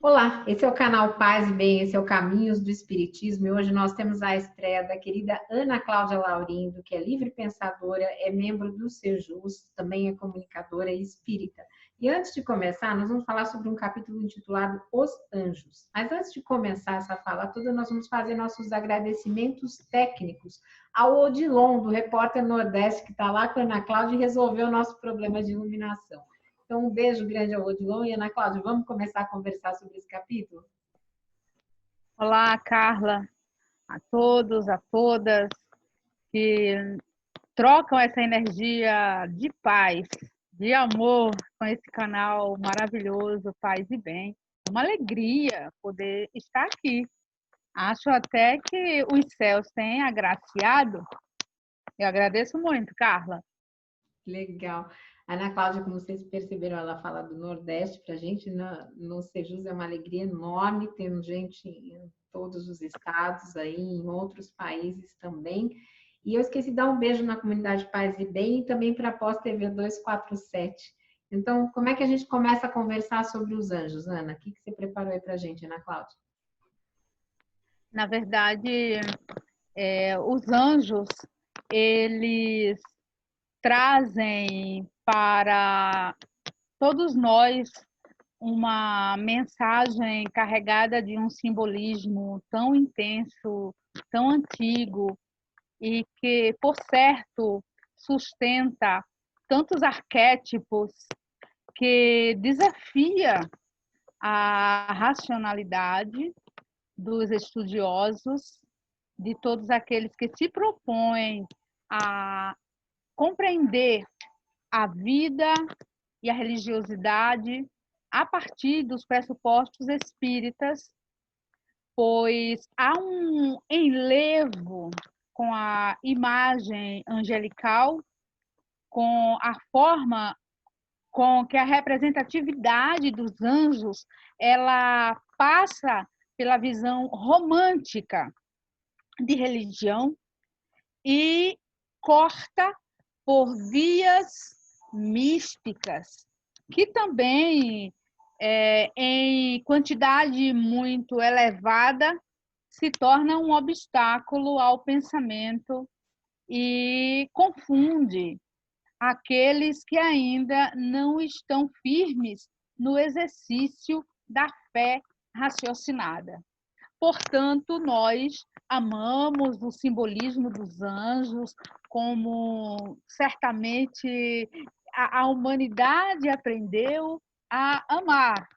Olá, esse é o canal Paz e Bem, esse é o Caminhos do Espiritismo e hoje nós temos a estreia da querida Ana Cláudia Laurindo, que é livre pensadora, é membro do Sejus, também é comunicadora e espírita. E antes de começar, nós vamos falar sobre um capítulo intitulado Os Anjos. Mas antes de começar essa fala toda, nós vamos fazer nossos agradecimentos técnicos ao Odilon, do Repórter Nordeste, que está lá com a Ana Cláudia e resolveu o nosso problema de iluminação. Então, um beijo grande ao Odilon e Ana Cláudia, vamos começar a conversar sobre esse capítulo? Olá, Carla, a todos, a todas que trocam essa energia de paz, de amor com esse canal maravilhoso, Paz e Bem. Uma alegria poder estar aqui. Acho até que os céus têm agraciado. Eu agradeço muito, Carla. Legal. A Ana Cláudia, como vocês perceberam, ela fala do Nordeste para a gente. No Sejus é uma alegria enorme, temos gente em todos os estados, aí, em outros países também. E eu esqueci de dar um beijo na comunidade Paz e Bem e também para a Pós TV 247. Então, como é que a gente começa a conversar sobre os anjos, Ana? O que você preparou aí para a gente, Ana Cláudia? Na verdade, os anjos, eles trazem para todos nós uma mensagem carregada de um simbolismo tão intenso, tão antigo e que, por certo, sustenta tantos arquétipos que desafia a racionalidade dos estudiosos, de todos aqueles que se propõem a compreender a vida e a religiosidade a partir dos pressupostos espíritas, pois há um enlevo com a imagem angelical, com a forma com que a representatividade dos anjos ela passa pela visão romântica de religião e corta por vias místicas, que também, em quantidade muito elevada, se torna um obstáculo ao pensamento e confunde aqueles que ainda não estão firmes no exercício da fé raciocinada. Portanto, nós amamos o simbolismo dos anjos, como certamente a humanidade aprendeu a amar.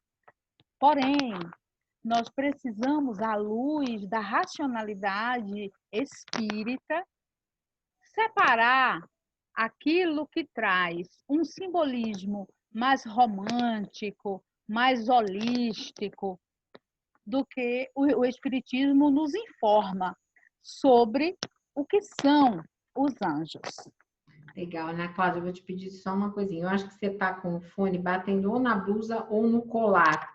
Porém, nós precisamos, à luz da racionalidade espírita, separar aquilo que traz um simbolismo mais romântico, mais holístico, do que o Espiritismo nos informa sobre o que são os anjos. Legal, Ana Cláudia, eu vou te pedir só uma coisinha. Eu acho que você está com o fone batendo ou na blusa ou no colar.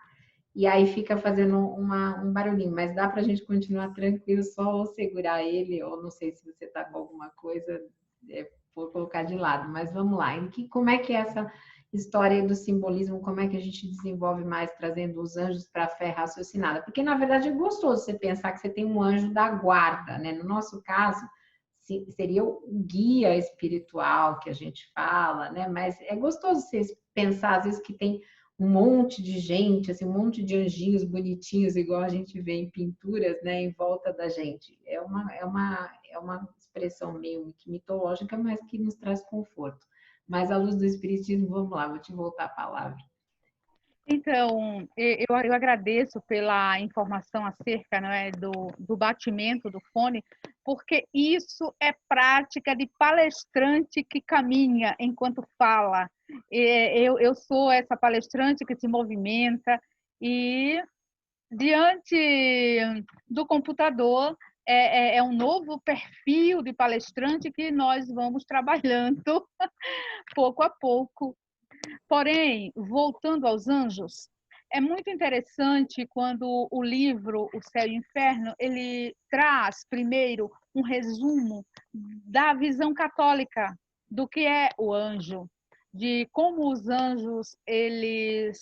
E aí fica fazendo um barulhinho, mas dá para a gente continuar tranquilo, só segurar ele, ou não sei se você está com alguma coisa, vou colocar de lado, mas vamos lá. Como é que é essa história do simbolismo, como é que a gente desenvolve mais trazendo os anjos para a fé raciocinada? Porque, na verdade, é gostoso você pensar que você tem um anjo da guarda, né? No nosso caso, seria o guia espiritual que a gente fala, né? Mas é gostoso você pensar, às vezes, que tem um monte de gente, assim, um monte de anjinhos bonitinhos, igual a gente vê em pinturas, né, em volta da gente. É uma expressão meio mitológica, mas que nos traz conforto. Mas à luz do Espiritismo, vamos lá, vou te voltar a palavra. Então, eu agradeço pela informação acerca, não é, do batimento do fone, porque isso é prática de palestrante que caminha enquanto fala. Eu sou essa palestrante que se movimenta e, diante do computador, é um novo perfil de palestrante que nós vamos trabalhando pouco a pouco. Porém, voltando aos anjos, é muito interessante quando o livro O Céu e o Inferno, ele traz primeiro um resumo da visão católica do que é o anjo, de como os anjos eles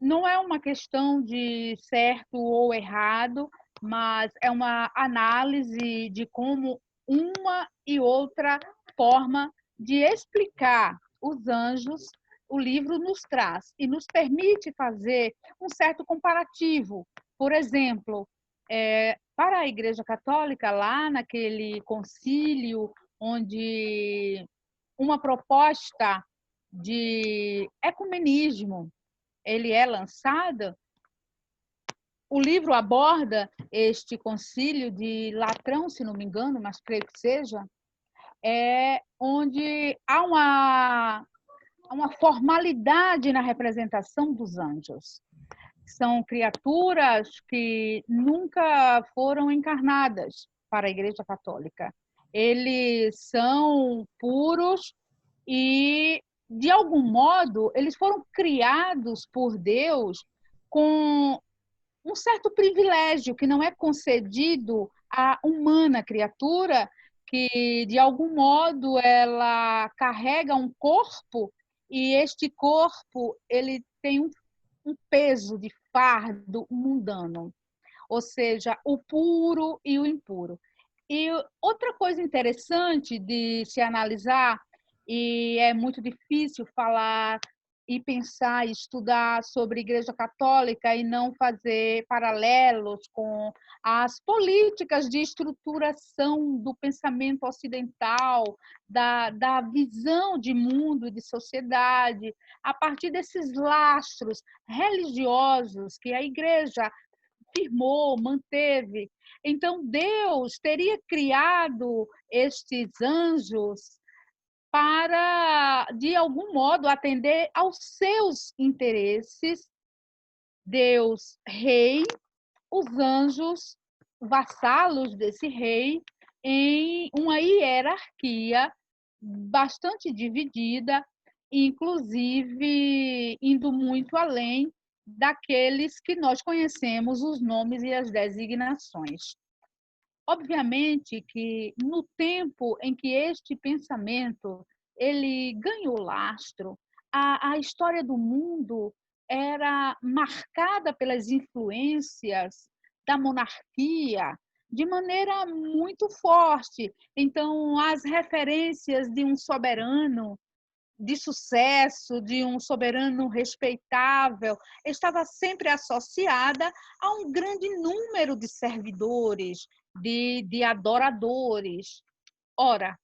não é uma questão de certo ou errado, mas é uma análise de como uma e outra forma de explicar os anjos o livro nos traz e nos permite fazer um certo comparativo. Por exemplo, para a Igreja Católica, lá naquele concílio onde uma proposta de ecumenismo ele é lançado, o livro aborda este concílio de Latrão, se não me engano, mas creio que seja, onde há uma formalidade na representação dos anjos. São criaturas que nunca foram encarnadas para a Igreja Católica. Eles são puros e, de algum modo, eles foram criados por Deus com um certo privilégio que não é concedido à humana criatura, que, de algum modo, ela carrega um corpo e este corpo ele tem um peso de fardo mundano, ou seja, o puro e o impuro. E outra coisa interessante de se analisar, e é muito difícil falar e pensar e estudar sobre a Igreja Católica e não fazer paralelos com as políticas de estruturação do pensamento ocidental, da visão de mundo e de sociedade, a partir desses lastros religiosos que a Igreja firmou, manteve. Então, Deus teria criado estes anjos para, de algum modo, atender aos seus interesses. Deus, rei, os anjos, vassalos desse rei, em uma hierarquia bastante dividida, inclusive indo muito além daqueles que nós conhecemos os nomes e as designações. Obviamente que no tempo em que este pensamento ele ganhou lastro, a história do mundo era marcada pelas influências da monarquia de maneira muito forte. Então, as referências de um soberano de sucesso, de um soberano respeitável, estava sempre associada a um grande número de servidores, de adoradores. Ora,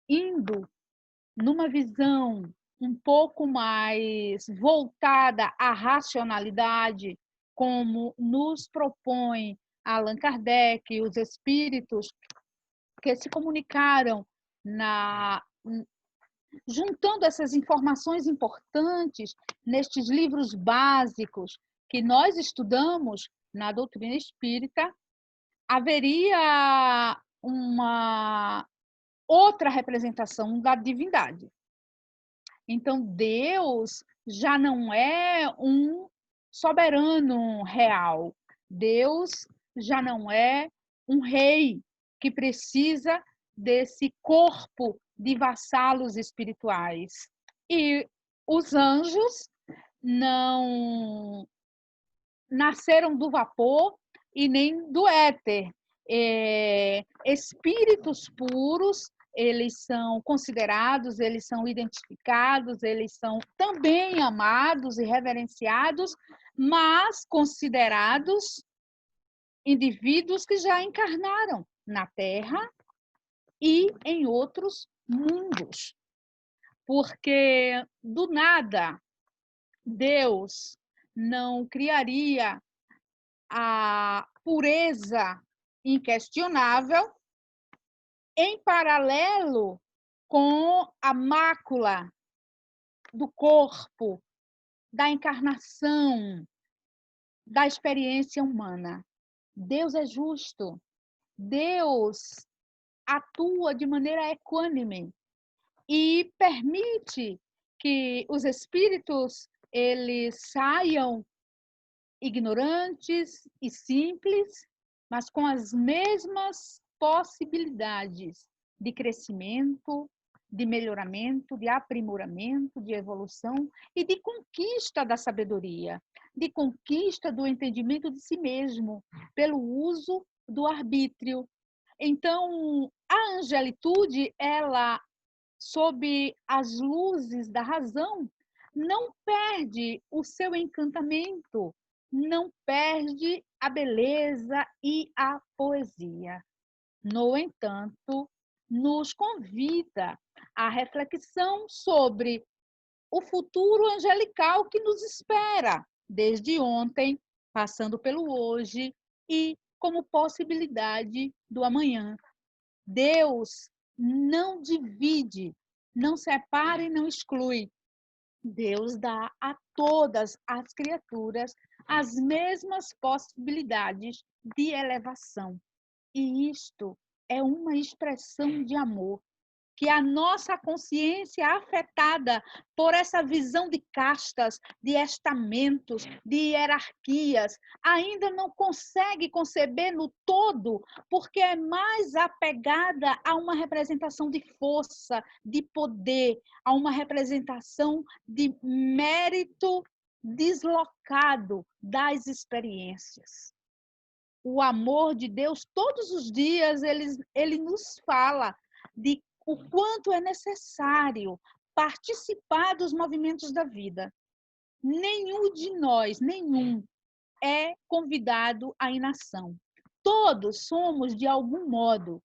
indo numa visão um pouco mais voltada à racionalidade, como nos propõe Allan Kardec e os espíritos que se comunicaram juntando essas informações importantes nestes livros básicos que nós estudamos na doutrina espírita, haveria uma outra representação da divindade. Então, Deus já não é um soberano real. Deus já não é um rei que precisa desse corpo de vassalos espirituais. E os anjos não nasceram do vapor e nem do éter. Espíritos puros, eles são considerados, eles são identificados, eles são também amados e reverenciados, mas considerados indivíduos que já encarnaram na Terra e em outros mundos. Porque, do nada, Deus não criaria a pureza inquestionável em paralelo com a mácula do corpo, da encarnação, da experiência humana. Deus é justo. Deus atua de maneira equânime e permite que os espíritos eles saiam ignorantes e simples, mas com as mesmas possibilidades de crescimento, de melhoramento, de aprimoramento, de evolução e de conquista da sabedoria, de conquista do entendimento de si mesmo, pelo uso do arbítrio. Então, a angelitude, ela, sob as luzes da razão, não perde o seu encantamento, não perde a beleza e a poesia. No entanto, nos convida à reflexão sobre o futuro angelical que nos espera, desde ontem, passando pelo hoje e como possibilidade do amanhã. Deus não divide, não separa e não exclui. Deus dá a todas as criaturas as mesmas possibilidades de elevação. E isto é uma expressão de amor, que a nossa consciência afetada por essa visão de castas, de estamentos, de hierarquias, ainda não consegue conceber no todo, porque é mais apegada a uma representação de força, de poder, a uma representação de mérito deslocado das experiências. O amor de Deus, todos os dias, ele nos fala de o quanto é necessário participar dos movimentos da vida. Nenhum de nós, nenhum, é convidado à inação. Todos somos, de algum modo,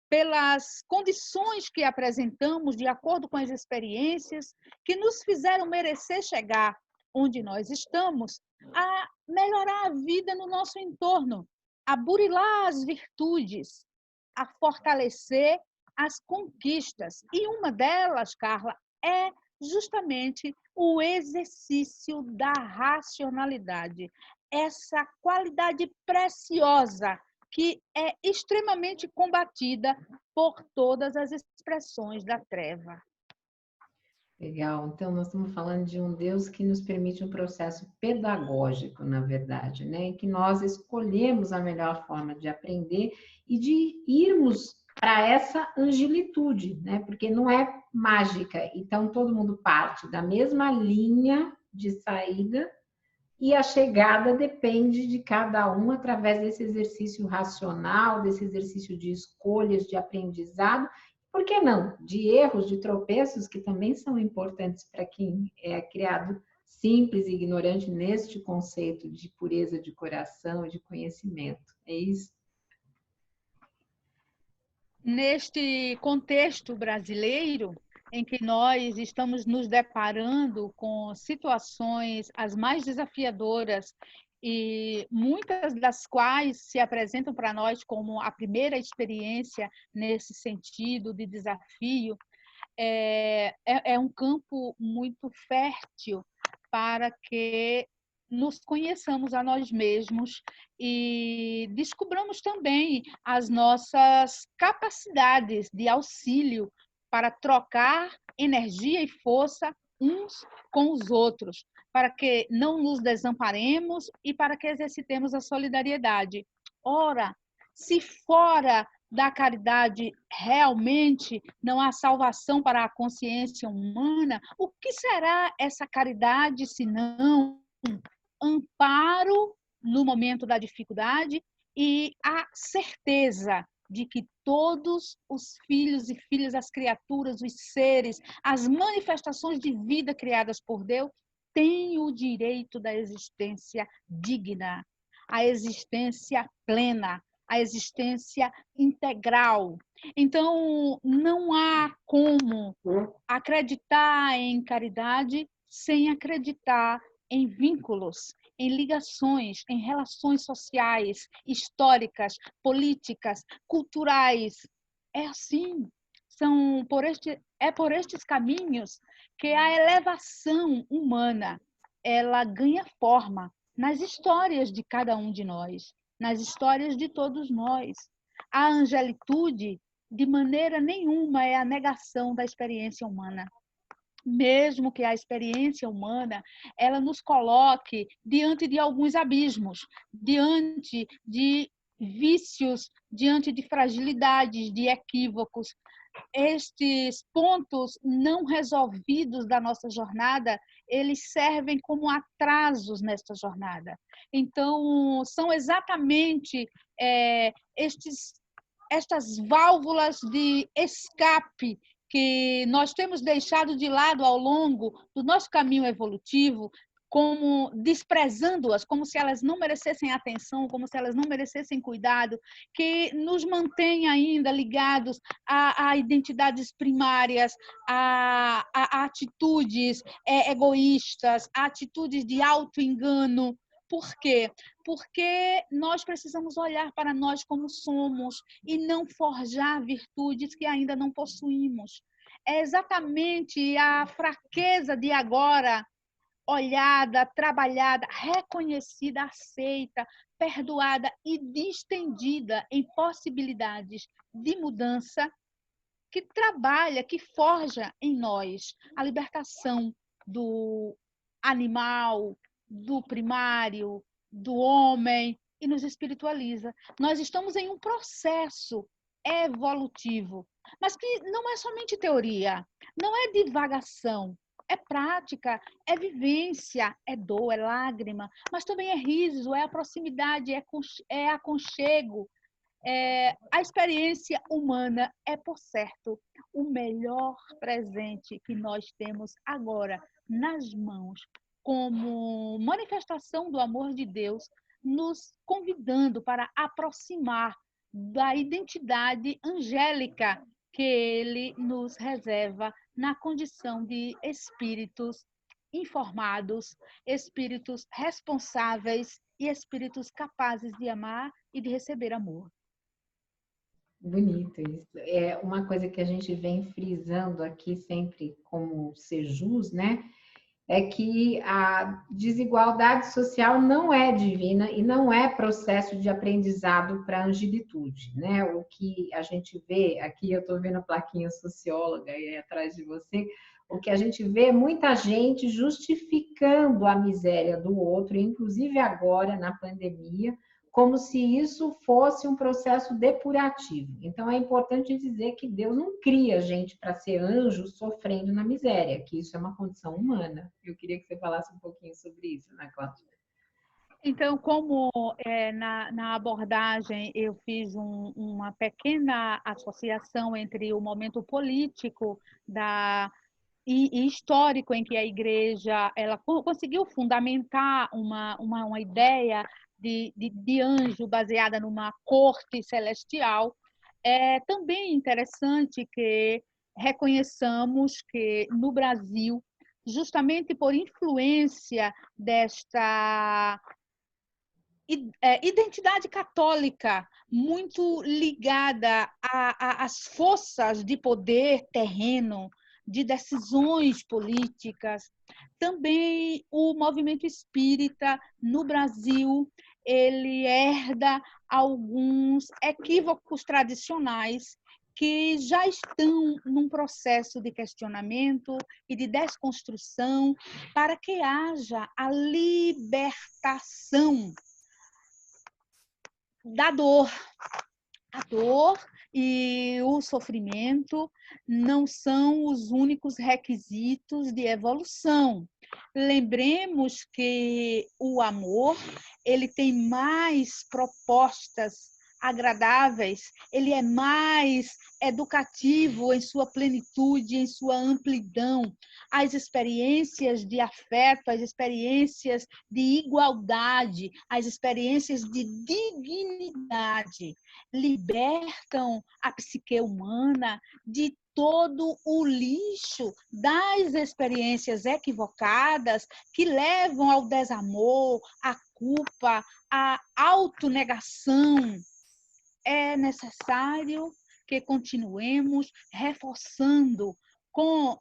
pelas condições que apresentamos, de acordo com as experiências que nos fizeram merecer chegar onde nós estamos, a melhorar a vida no nosso entorno, a burilar as virtudes, a fortalecer as conquistas. E uma delas, Carla, é justamente o exercício da racionalidade, essa qualidade preciosa que é extremamente combatida por todas as expressões da treva. Legal. Então, nós estamos falando de um Deus que nos permite um processo pedagógico, na verdade, né? Em que nós escolhemos a melhor forma de aprender e de irmos para essa angelitude, né? Porque não é mágica. Então, todo mundo parte da mesma linha de saída e a chegada depende de cada um através desse exercício racional, desse exercício de escolhas, de aprendizado. Por que não? De erros, de tropeços, que também são importantes para quem é criado simples e ignorante neste conceito de pureza de coração e de conhecimento. É isso? Neste contexto brasileiro, em que nós estamos nos deparando com situações as mais desafiadoras e muitas das quais se apresentam para nós como a primeira experiência nesse sentido de desafio, é um campo muito fértil para que nos conheçamos a nós mesmos e descobramos também as nossas capacidades de auxílio para trocar energia e força uns com os outros, para que não nos desamparemos e para que exercitemos a solidariedade. Ora, se fora da caridade realmente não há salvação para a consciência humana, o que será essa caridade se não amparo no momento da dificuldade e a certeza de que todos os filhos e filhas, as criaturas, os seres, as manifestações de vida criadas por Deus têm o direito da existência digna, a existência plena, a existência integral. Então, não há como acreditar em caridade sem acreditar em vínculos, em ligações, em relações sociais, históricas, políticas, culturais. É assim. É por estes caminhos que a elevação humana ela ganha forma nas histórias de cada um de nós, nas histórias de todos nós. A angelitude, de maneira nenhuma, é a negação da experiência humana. Mesmo que a experiência humana ela nos coloque diante de alguns abismos, diante de vícios, diante de fragilidades, de equívocos, estes pontos não resolvidos da nossa jornada, eles servem como atrasos nesta jornada. Então, são exatamente estas válvulas de escape que nós temos deixado de lado ao longo do nosso caminho evolutivo, como desprezando-as, como se elas não merecessem atenção, como se elas não merecessem cuidado, que nos mantém ainda ligados a identidades primárias, a atitudes egoístas, a atitudes de auto-engano. Por quê? Porque nós precisamos olhar para nós como somos e não forjar virtudes que ainda não possuímos. É exatamente a fraqueza de agora olhada, trabalhada, reconhecida, aceita, perdoada e distendida em possibilidades de mudança, que trabalha, que forja em nós a libertação do animal, do primário, do homem e nos espiritualiza. Nós estamos em um processo evolutivo, mas que não é somente teoria, não é divagação, é prática, é vivência, é dor, é lágrima, mas também é riso, é a proximidade, é aconchego. A experiência humana é, por certo, o melhor presente que nós temos agora nas mãos, como manifestação do amor de Deus, nos convidando para aproximar da identidade angélica que Ele nos reserva na condição de espíritos informados, espíritos responsáveis e espíritos capazes de amar e de receber amor. Bonito isso. É uma coisa que a gente vem frisando aqui sempre como Sejus, né? É que a desigualdade social não é divina e não é processo de aprendizado para a angelitude, né? O que a gente vê, aqui eu estou vendo a plaquinha socióloga aí atrás de você, o que a gente vê é muita gente justificando a miséria do outro, inclusive agora na pandemia, como se isso fosse um processo depurativo. Então, é importante dizer que Deus não cria gente para ser anjo sofrendo na miséria, que isso é uma condição humana. Eu queria que você falasse um pouquinho sobre isso, Ana Cláudia. Então, como na abordagem eu fiz uma pequena associação entre o momento político e histórico em que a igreja ela conseguiu fundamentar uma ideia de anjo baseada numa corte celestial, é também interessante que reconheçamos que no Brasil, justamente por influência desta identidade católica muito ligada às forças de poder terreno, de decisões políticas. Também o movimento espírita no Brasil, ele herda alguns equívocos tradicionais que já estão num processo de questionamento e de desconstrução para que haja a libertação da dor. A dor e o sofrimento não são os únicos requisitos de evolução. Lembremos que o amor, ele tem mais propostas agradáveis, ele é mais educativo em sua plenitude, em sua amplidão. As experiências de afeto, as experiências de igualdade, as experiências de dignidade libertam a psique humana de todo o lixo das experiências equivocadas que levam ao desamor, à culpa, à autonegação. É necessário que continuemos reforçando com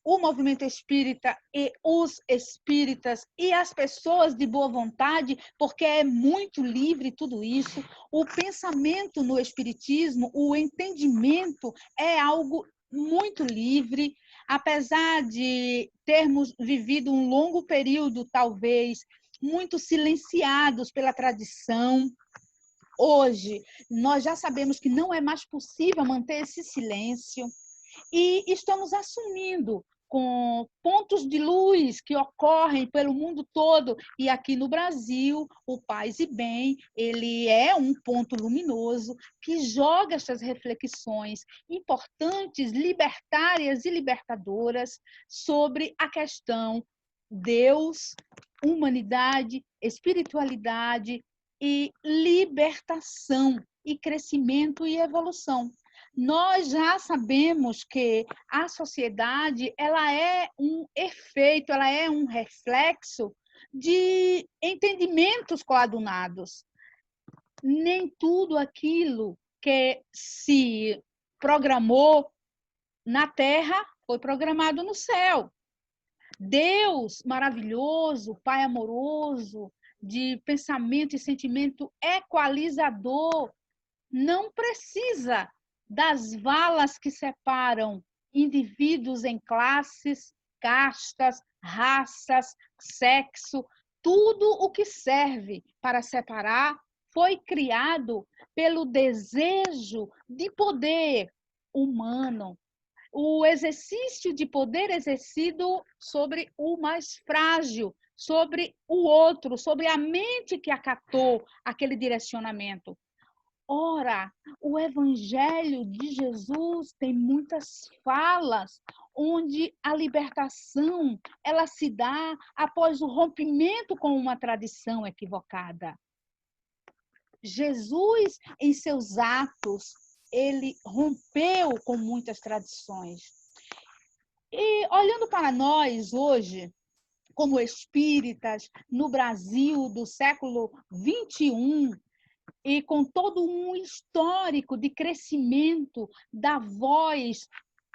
o movimento espírita e os espíritas e as pessoas de boa vontade, porque é muito livre tudo isso. O pensamento no espiritismo, o entendimento é algo muito livre, apesar de termos vivido um longo período, talvez, muito silenciados pela tradição, hoje nós já sabemos que não é mais possível manter esse silêncio e estamos assumindo com pontos de luz que ocorrem pelo mundo todo. E aqui no Brasil, o Paz e Bem, ele é um ponto luminoso que joga essas reflexões importantes, libertárias e libertadoras sobre a questão Deus, humanidade, espiritualidade e libertação e crescimento e evolução. Nós já sabemos que a sociedade ela é um efeito, ela é um reflexo de entendimentos coadunados. Nem tudo aquilo que se programou na Terra foi programado no céu. Deus maravilhoso, Pai amoroso, de pensamento e sentimento equalizador, não precisa das valas que separam indivíduos em classes, castas, raças, sexo. Tudo o que serve para separar foi criado pelo desejo de poder humano, o exercício de poder exercido sobre o mais frágil, sobre o outro, sobre a mente que acatou aquele direcionamento. Ora, o Evangelho de Jesus tem muitas falas onde a libertação ela se dá após o rompimento com uma tradição equivocada. Jesus, em seus atos, ele rompeu com muitas tradições. E olhando para nós hoje, como espíritas, no Brasil do século XXI, e com todo um histórico de crescimento da voz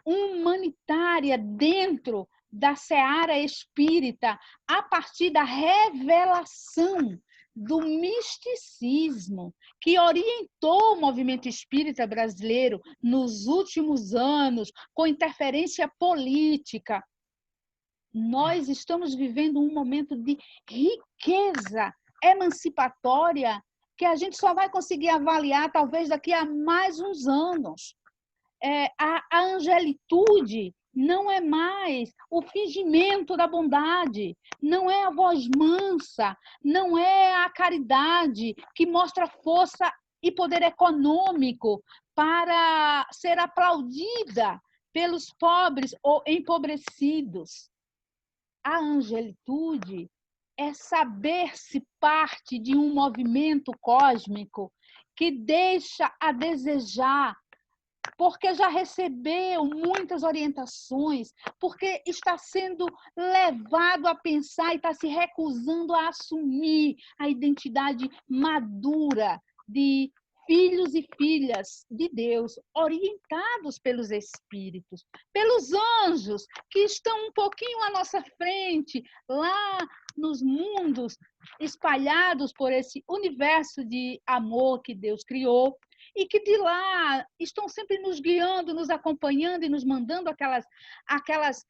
humanitária dentro da seara espírita, a partir da revelação do misticismo que orientou o movimento espírita brasileiro nos últimos anos, com interferência política. Nós estamos vivendo um momento de riqueza emancipatória que a gente só vai conseguir avaliar talvez daqui a mais uns anos. A angelitude não é mais o fingimento da bondade, não é a voz mansa, não é a caridade que mostra força e poder econômico para ser aplaudida pelos pobres ou empobrecidos. A angelitude é saber-se parte de um movimento cósmico que deixa a desejar, porque já recebeu muitas orientações, porque está sendo levado a pensar e está se recusando a assumir a identidade madura de filhos e filhas de Deus, orientados pelos espíritos, pelos anjos que estão um pouquinho à nossa frente, lá nos mundos espalhados por esse universo de amor que Deus criou, e que de lá estão sempre nos guiando, nos acompanhando e nos mandando aquelas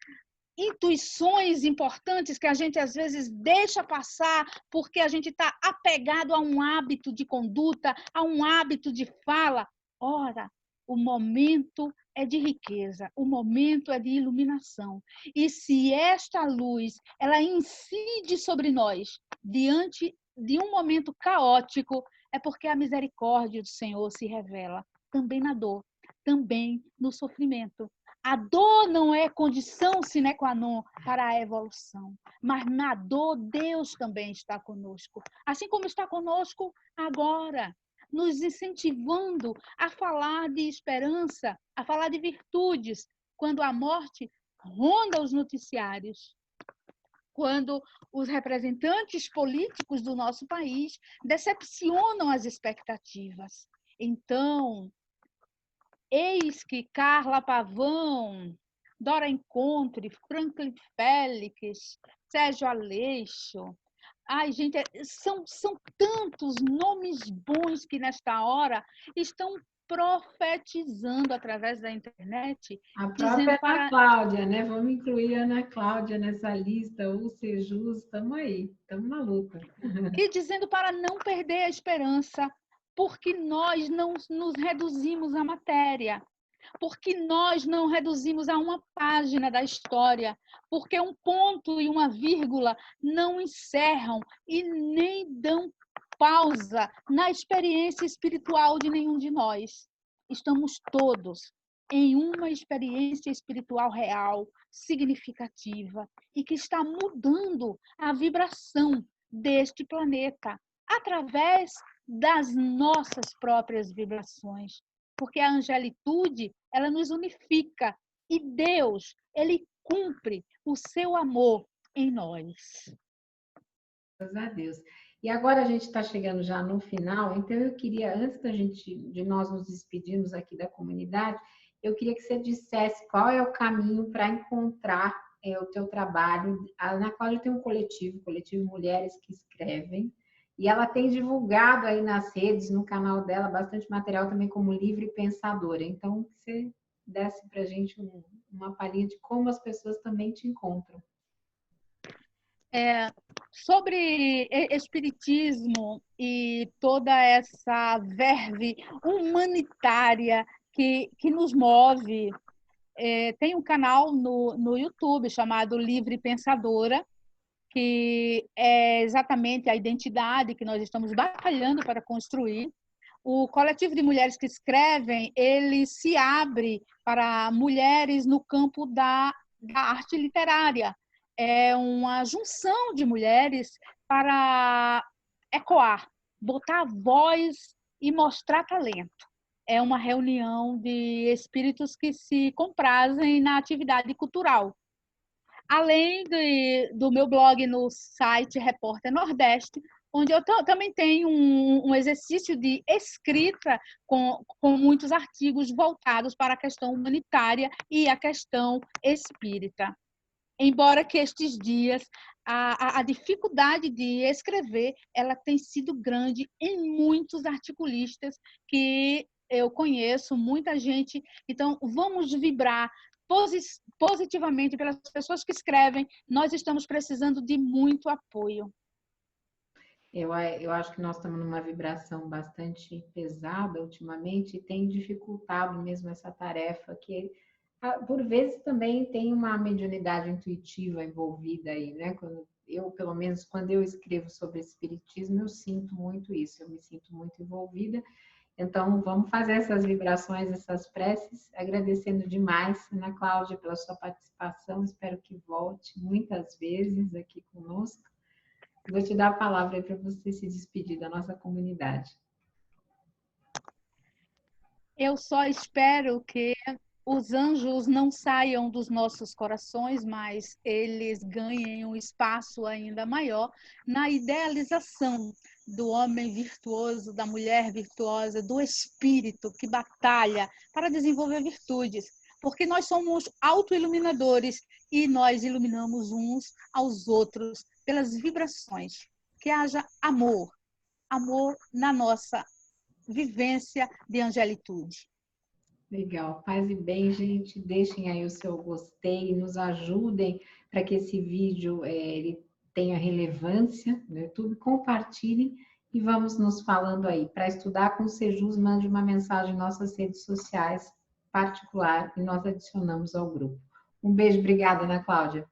intuições importantes que a gente às vezes deixa passar porque a gente está apegado a um hábito de conduta, a um hábito de fala. Ora, o momento é de riqueza, o momento é de iluminação. E se esta luz ela incide sobre nós diante de um momento caótico, é porque a misericórdia do Senhor se revela também na dor, também no sofrimento. A dor não é condição sine qua non para a evolução, mas na dor Deus também está conosco, assim como está conosco agora, nos incentivando a falar de esperança, a falar de virtudes, quando a morte ronda os noticiários, quando os representantes políticos do nosso país decepcionam as expectativas. Então, eis que Carla Pavão, Dora Encontre, Franklin Félix, Sérgio Aleixo. Ai, gente, são tantos nomes bons que nesta hora estão profetizando através da internet. A própria Ana Cláudia, né? Vamos incluir a Ana Cláudia nessa lista, o Sejus, estamos aí, estamos na luta. E dizendo para não perder a esperança, porque nós não nos reduzimos à matéria, porque nós não reduzimos a uma página da história, porque um ponto e uma vírgula não encerram e nem dão pausa na experiência espiritual de nenhum de nós. Estamos todos em uma experiência espiritual real, significativa, e que está mudando a vibração deste planeta através das nossas próprias vibrações. Porque a angelitude, ela nos unifica e Deus, ele cumpre o seu amor em nós. Graças a Deus. E agora a gente está chegando já no final, então eu queria, antes de nós nos despedirmos aqui da comunidade, eu queria que você dissesse qual é o caminho para encontrar o teu trabalho. A Ana Cláudia tem um coletivo Mulheres que Escrevem, e ela tem divulgado aí nas redes, no canal dela, bastante material também como livre pensadora. Então, que você desse para a gente uma palhinha de como as pessoas também te encontram. Sobre espiritismo e toda essa verve humanitária que nos move, tem um canal no YouTube chamado Livre Pensadora, que é exatamente a identidade que nós estamos batalhando para construir. O coletivo de mulheres que escrevem, ele se abre para mulheres no campo da arte literária. É uma junção de mulheres para ecoar, botar voz e mostrar talento. É uma reunião de espíritos que se comprazem na atividade cultural. Além do meu blog no site Repórter Nordeste, onde eu também tenho um exercício de escrita com muitos artigos voltados para a questão humanitária e a questão espírita. Embora que estes dias a dificuldade de escrever ela tem sido grande em muitos articulistas que eu conheço, muita gente. Então, vamos vibrar positivamente pelas pessoas que escrevem. Nós estamos precisando de muito apoio. Eu acho que nós estamos numa vibração bastante pesada ultimamente e tem dificultado mesmo essa tarefa, que por vezes também tem uma mediunidade intuitiva envolvida aí, né? Pelo menos, quando eu escrevo sobre espiritismo, eu sinto muito isso, eu me sinto muito envolvida. Então, vamos fazer essas vibrações, essas preces, agradecendo demais, Ana Cláudia, pela sua participação. Espero que volte muitas vezes aqui conosco. Vou te dar a palavra para você se despedir da nossa comunidade. Eu só espero que os anjos não saiam dos nossos corações, mas eles ganhem um espaço ainda maior na idealização do homem virtuoso, da mulher virtuosa, do espírito que batalha para desenvolver virtudes, porque nós somos autoiluminadores e nós iluminamos uns aos outros pelas vibrações. Que haja amor, amor na nossa vivência de angelitude. Legal, paz e bem, gente. Deixem aí o seu gostei, nos ajudem para que esse vídeo ele tenha relevância no YouTube. Compartilhem e vamos nos falando aí. Para estudar com o Sejus, mande uma mensagem em nossas redes sociais particular e nós adicionamos ao grupo. Um beijo, obrigada, Ana Cláudia.